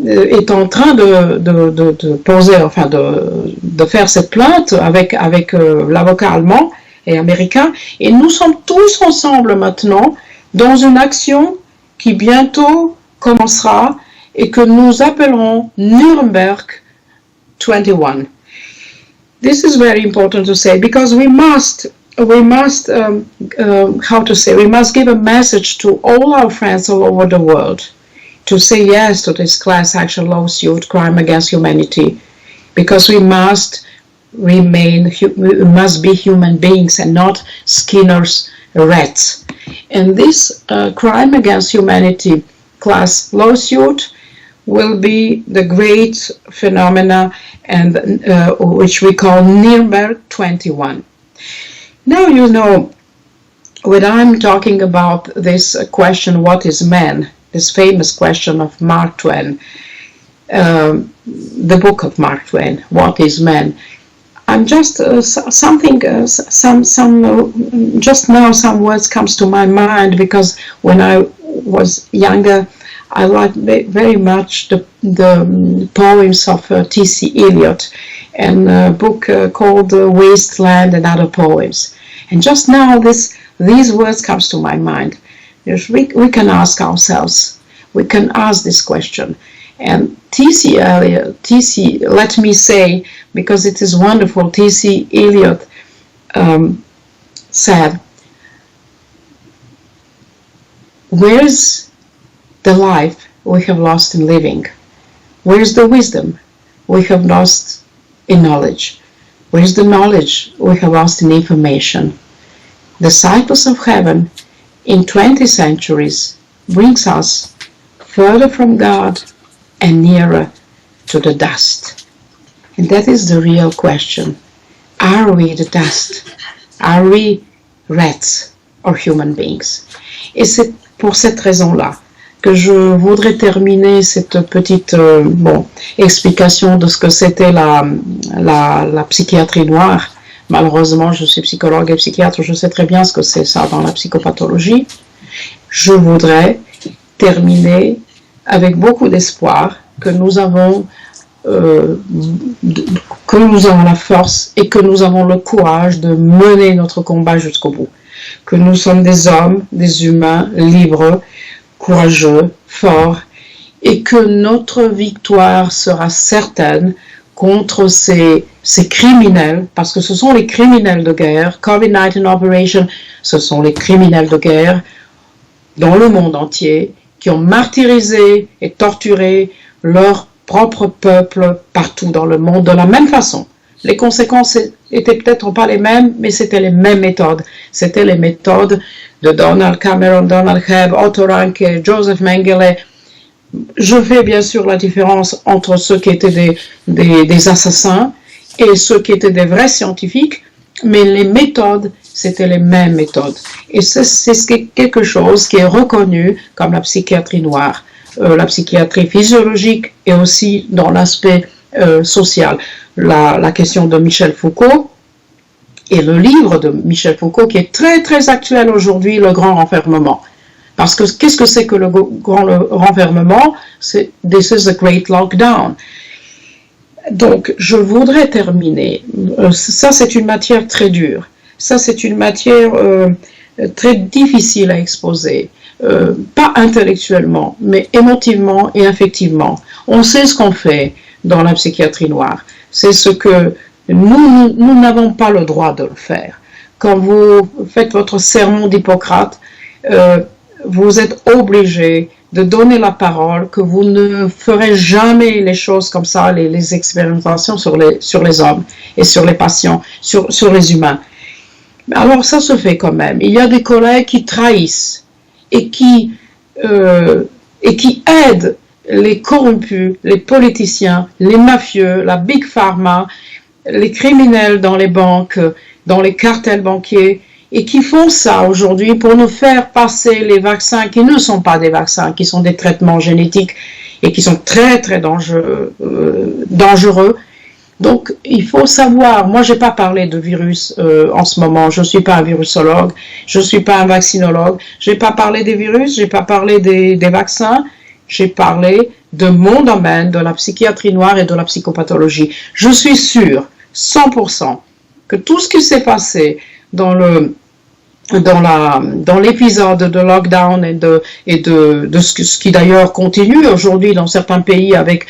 est en train de poser, enfin de faire cette plainte avec l'avocat allemand et américain. Et nous sommes tous ensemble maintenant dans une action qui bientôt commencera et que nous appellerons Nuremberg 21. This is very important to say because we must give a message to all our friends all over the world to say yes to this class action lawsuit, Crime Against Humanity, because we must be human beings and not Skinner's rats. And this Crime Against Humanity class lawsuit will be the great phenomena and which we call Nuremberg 21. Now you know, when I'm talking about this question, what is man, this famous question of Mark Twain, the book of Mark Twain, what is man? I'm just just now some words comes to my mind, because when I was younger, I liked very much the poems of T.C. Eliot, and a book called Wasteland and Other Poems. And just now these words comes to my mind. We can ask ourselves, we can ask this question. And T.C. Eliot, let me say, because it is wonderful, T.C. Eliot said, where's the life we have lost in living? Where's the wisdom we have lost in knowledge? Where's the knowledge we have lost in information? The cycles of heaven in 20 centuries brings us further from God and nearer to the dust. And that is the real question. Are we the dust? Are we rats or human beings? Et c'est pour cette raison-là que je voudrais terminer cette petite explication de ce que c'était la psychiatrie noire. Malheureusement, je suis psychologue et psychiatre, je sais très bien ce que c'est ça dans la psychopathologie. Je voudrais terminer avec beaucoup d'espoir que nous avons la force et que nous avons le courage de mener notre combat jusqu'au bout. Que nous sommes des hommes, des humains libres, courageux, forts, et que notre victoire sera certaine contre ces criminels, parce que ce sont les criminels de guerre. COVID-19 Operation, ce sont les criminels de guerre dans le monde entier qui ont martyrisé et torturé leur propre peuple partout dans le monde de la même façon. Les conséquences étaient peut-être pas les mêmes, mais c'était les mêmes méthodes. C'était les méthodes de Donald Cameron, Donald Hebb, Otto Ranke, Joseph Mengele. Je fais bien sûr la différence entre ceux qui étaient des assassins et ceux qui étaient des vrais scientifiques, mais les méthodes, c'était les mêmes méthodes. Et c'est quelque chose qui est reconnu comme la psychiatrie noire, la psychiatrie physiologique et aussi dans l'aspect social. La question de Michel Foucault et le livre de Michel Foucault qui est très très actuel aujourd'hui, Le Grand Renfermement. Parce que qu'est-ce que c'est que le Grand Renfermement? C'est This is a Great Lockdown. Donc je voudrais terminer. Ça c'est une matière très dure. Ça c'est une matière très difficile à exposer. Pas intellectuellement, mais émotivement et affectivement. On sait ce qu'on fait dans la psychiatrie noire. C'est ce que nous n'avons pas le droit de le faire. Quand vous faites votre sermon d'Hippocrate, vous êtes obligé de donner la parole, que vous ne ferez jamais les choses comme ça, les expérimentations sur les hommes et sur les patients, sur les humains. Alors ça se fait quand même. Il y a des collègues qui trahissent et qui aident les corrompus, les politiciens, les mafieux, la Big Pharma, les criminels dans les banques, dans les cartels banquiers, et qui font ça aujourd'hui pour nous faire passer les vaccins qui ne sont pas des vaccins, qui sont des traitements génétiques et qui sont très très dangereux. Donc il faut savoir, moi j'ai pas parlé de virus en ce moment, je suis pas un virusologue, je suis pas un vaccinologue, j'ai pas parlé des virus, j'ai pas parlé des vaccins, j'ai parlé de mon domaine, de la psychiatrie noire et de la psychopathologie. Je suis sûre, 100%, que tout ce qui s'est passé dans l'épisode de lockdown et de ce qui d'ailleurs continue aujourd'hui dans certains pays avec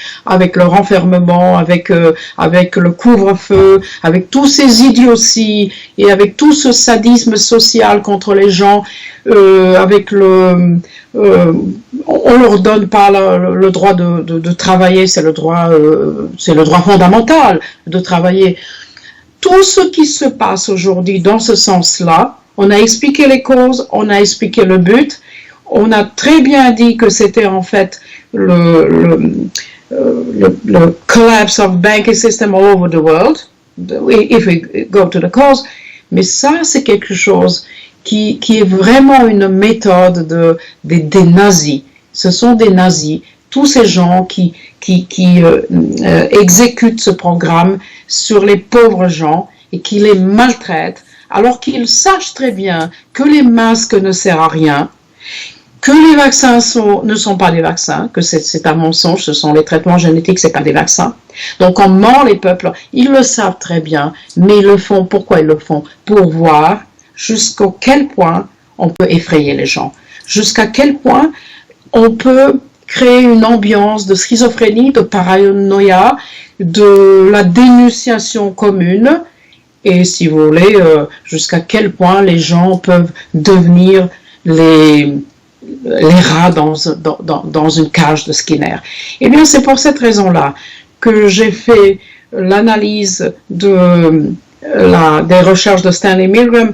le renfermement, avec le couvre-feu, avec tous ces idioties et avec tout ce sadisme social contre les gens, on leur donne pas le droit de travailler, c'est le droit fondamental de travailler. Tout ce qui se passe aujourd'hui dans ce sens-là, on a expliqué les causes, on a expliqué le but, On a très bien dit que c'était en fait le collapse of banking system all over the world, if we go to the cause. Mais ça, c'est quelque chose qui est vraiment une méthode des nazis. Ce sont des nazis, tous ces gens qui exécutent ce programme sur les pauvres gens et qui les maltraitent, alors qu'ils sachent très bien que les masques ne servent à rien, que les vaccins ne sont pas des vaccins, que c'est un mensonge, ce sont les traitements génétiques, c'est pas des vaccins. Donc on ment les peuples, ils le savent très bien, mais ils le font, pourquoi ils le font? Pour voir jusqu'à quel point on peut effrayer les gens, jusqu'à quel point on peut créer une ambiance de schizophrénie, de paranoïa, de la dénonciation commune, et si vous voulez, jusqu'à quel point les gens peuvent devenir les rats dans une cage de Skinner. Eh bien, c'est pour cette raison-là que j'ai fait l'analyse des recherches de Stanley Milgram,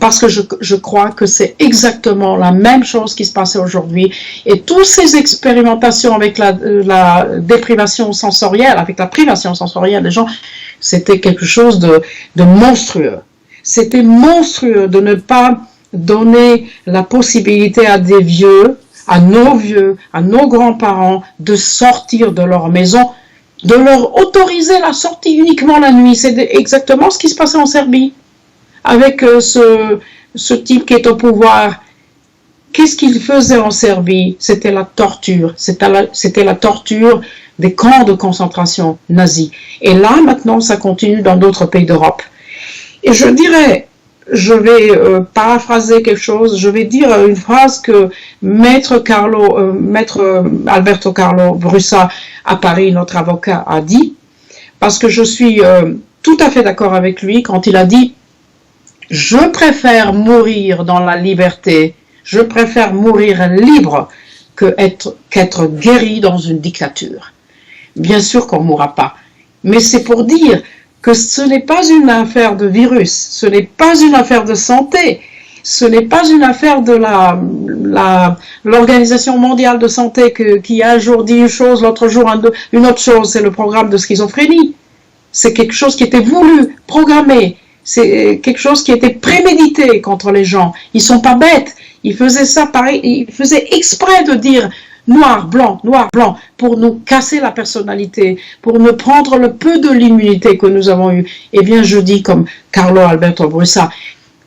parce que je crois que c'est exactement la même chose qui se passait aujourd'hui. Et toutes ces expérimentations avec la déprivation sensorielle, avec la privation sensorielle des gens, c'était quelque chose de monstrueux. C'était monstrueux de ne pas donner la possibilité à des vieux, à nos grands-parents de sortir de leur maison, de leur autoriser la sortie uniquement la nuit. C'est exactement ce qui se passait en Serbie. Avec ce type qui est au pouvoir, qu'est-ce qu'il faisait en Serbie? C'était la torture. C'était la torture des camps de concentration nazis. Et là, maintenant, ça continue dans d'autres pays d'Europe. Et je dirais, je vais paraphraser quelque chose, je vais dire une phrase que Maître Alberto Carlo Brussa à Paris, notre avocat, a dit, parce que je suis tout à fait d'accord avec lui quand il a dit « Je préfère mourir dans la liberté, je préfère mourir libre qu'être guéri dans une dictature. » Bien sûr qu'on ne mourra pas, mais c'est pour dire que ce n'est pas une affaire de virus, ce n'est pas une affaire de santé, ce n'est pas une affaire de l'Organisation mondiale de santé qui un jour dit une chose, l'autre jour une autre chose, c'est le programme de schizophrénie. C'est quelque chose qui était voulu, programmé, c'est quelque chose qui était prémédité contre les gens. Ils sont pas bêtes, ils faisaient ça pareil, ils faisaient exprès de dire noir, blanc, pour nous casser la personnalité, pour nous prendre le peu de l'immunité que nous avons eue. Eh bien, je dis comme Carlo Alberto Brussa,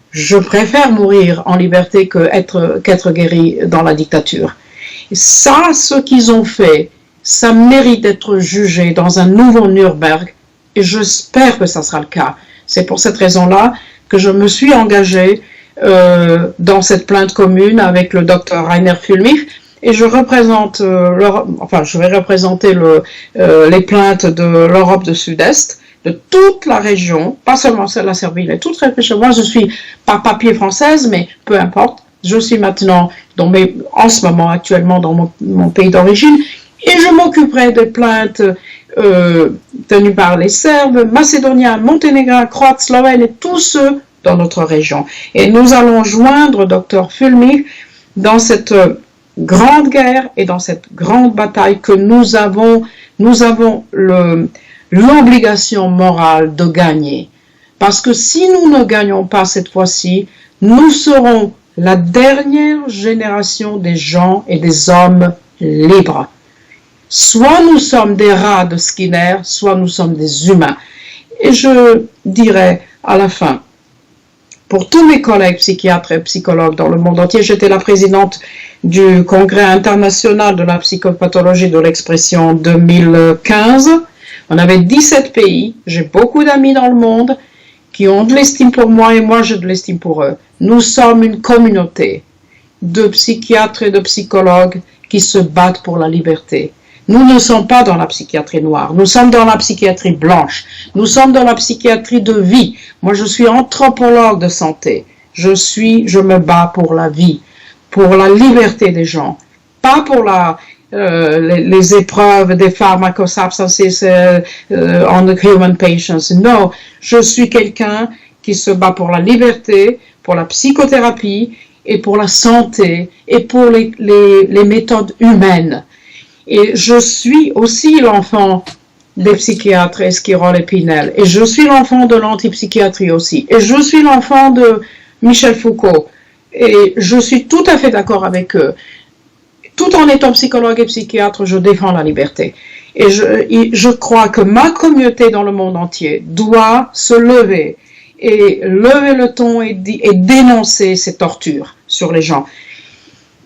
je préfère mourir en liberté qu'être guéri dans la dictature. Ça, ce qu'ils ont fait, ça mérite d'être jugé dans un nouveau Nuremberg, et j'espère que ça sera le cas. C'est pour cette raison-là que je me suis engagée dans cette plainte commune avec le docteur Rainer Füllmich, et je représente, je vais représenter les plaintes de l'Europe du Sud-Est, de toute la région, pas seulement la Serbie, mais toute la région. Moi, je suis par papier française, mais peu importe. Je suis maintenant, en ce moment, actuellement, dans mon pays d'origine, et je m'occuperai des plaintes tenues par les Serbes, Macédoniens, Monténégrins, Croates, Slovènes et tous ceux dans notre région. Et nous allons joindre Dr Füllmich dans cette grande guerre et dans cette grande bataille que nous avons l'obligation morale de gagner. Parce que si nous ne gagnons pas cette fois-ci, nous serons la dernière génération des gens et des hommes libres. Soit nous sommes des rats de Skinner, soit nous sommes des humains. Et je dirais à la fin, pour tous mes collègues psychiatres et psychologues dans le monde entier, j'étais la présidente du Congrès international de la psychopathologie de l'expression 2015. On avait 17 pays, j'ai beaucoup d'amis dans le monde qui ont de l'estime pour moi et moi j'ai de l'estime pour eux. Nous sommes une communauté de psychiatres et de psychologues qui se battent pour la liberté. Nous ne sommes pas dans la psychiatrie noire, nous sommes dans la psychiatrie blanche, nous sommes dans la psychiatrie de vie. Moi, je suis anthropologue de santé. Je me bats pour la vie, pour la liberté des gens, pas pour les épreuves des pharmacosubstances on the human patients. Non, je suis quelqu'un qui se bat pour la liberté, pour la psychothérapie et pour la santé et pour les méthodes humaines. Et je suis aussi l'enfant des psychiatres Esquirol et Pinel. Et je suis l'enfant de l'antipsychiatrie aussi. Et je suis l'enfant de Michel Foucault. Et je suis tout à fait d'accord avec eux. Tout en étant psychologue et psychiatre, je défends la liberté. Et je crois que ma communauté dans le monde entier doit se lever et lever le ton et dénoncer ces tortures sur les gens.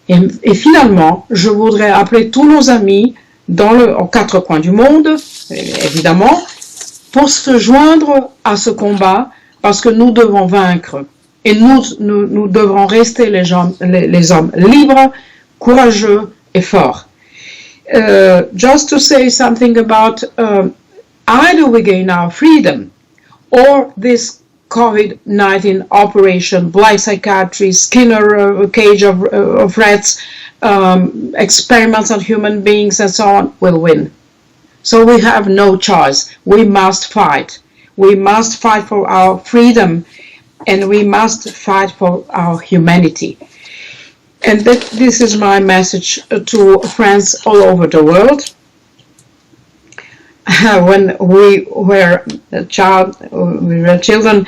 Et finalement, je voudrais appeler tous nos amis aux quatre coins du monde, évidemment, pour se joindre à ce combat, parce que nous devons vaincre. Et nous devrons rester les hommes libres, courageux et forts. Just to say something about either we gain our freedom or this COVID-19 operation, black psychiatry, Skinner cage of rats, experiments on human beings and so on, will win. So we have no choice. We must fight. We must fight for our freedom and we must fight for our humanity. And this is my message to friends all over the world. When we were children,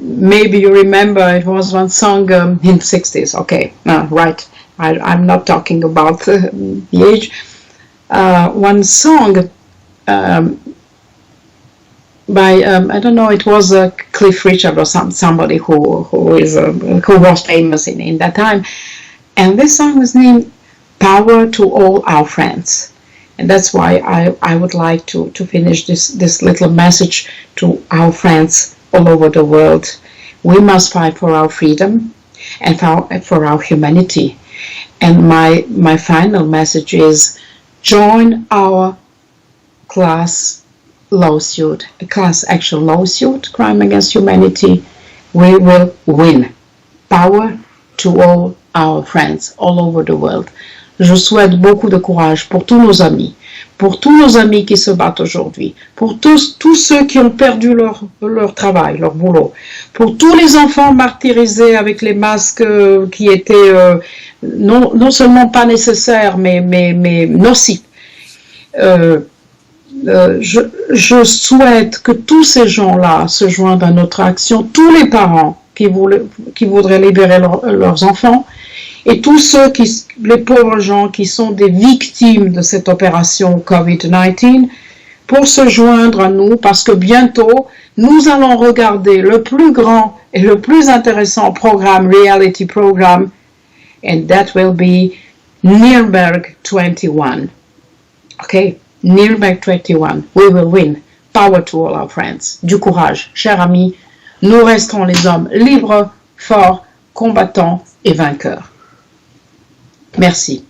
maybe you remember it was one song in the 60s. Okay, right. I'm not talking about the age. One song by I don't know, it was Cliff Richard or somebody who was famous in that time. And this song was named Power to All Our Friends. And that's why I would like to finish this little message to our friends all over the world. We must fight for our freedom and for our humanity. And my final message is join our class action lawsuit, crime against humanity. We will win. Power to all our friends all over the world. Je souhaite beaucoup de courage pour tous nos amis qui se battent aujourd'hui, pour tous ceux qui ont perdu leur travail, leur boulot, pour tous les enfants martyrisés avec les masques qui étaient non seulement pas nécessaires, mais nocifs. Je souhaite que tous ces gens-là se joignent à notre action, tous les parents qui voudraient libérer leurs enfants, et tous les pauvres gens qui sont des victimes de cette opération COVID-19, pour se joindre à nous, parce que bientôt, nous allons regarder le plus grand et le plus intéressant reality program, and that will be Nuremberg 21. Okay? Nuremberg 21. We will win. Power to all our friends. Du courage, chers amis. Nous resterons les hommes libres, forts, combattants et vainqueurs. Merci.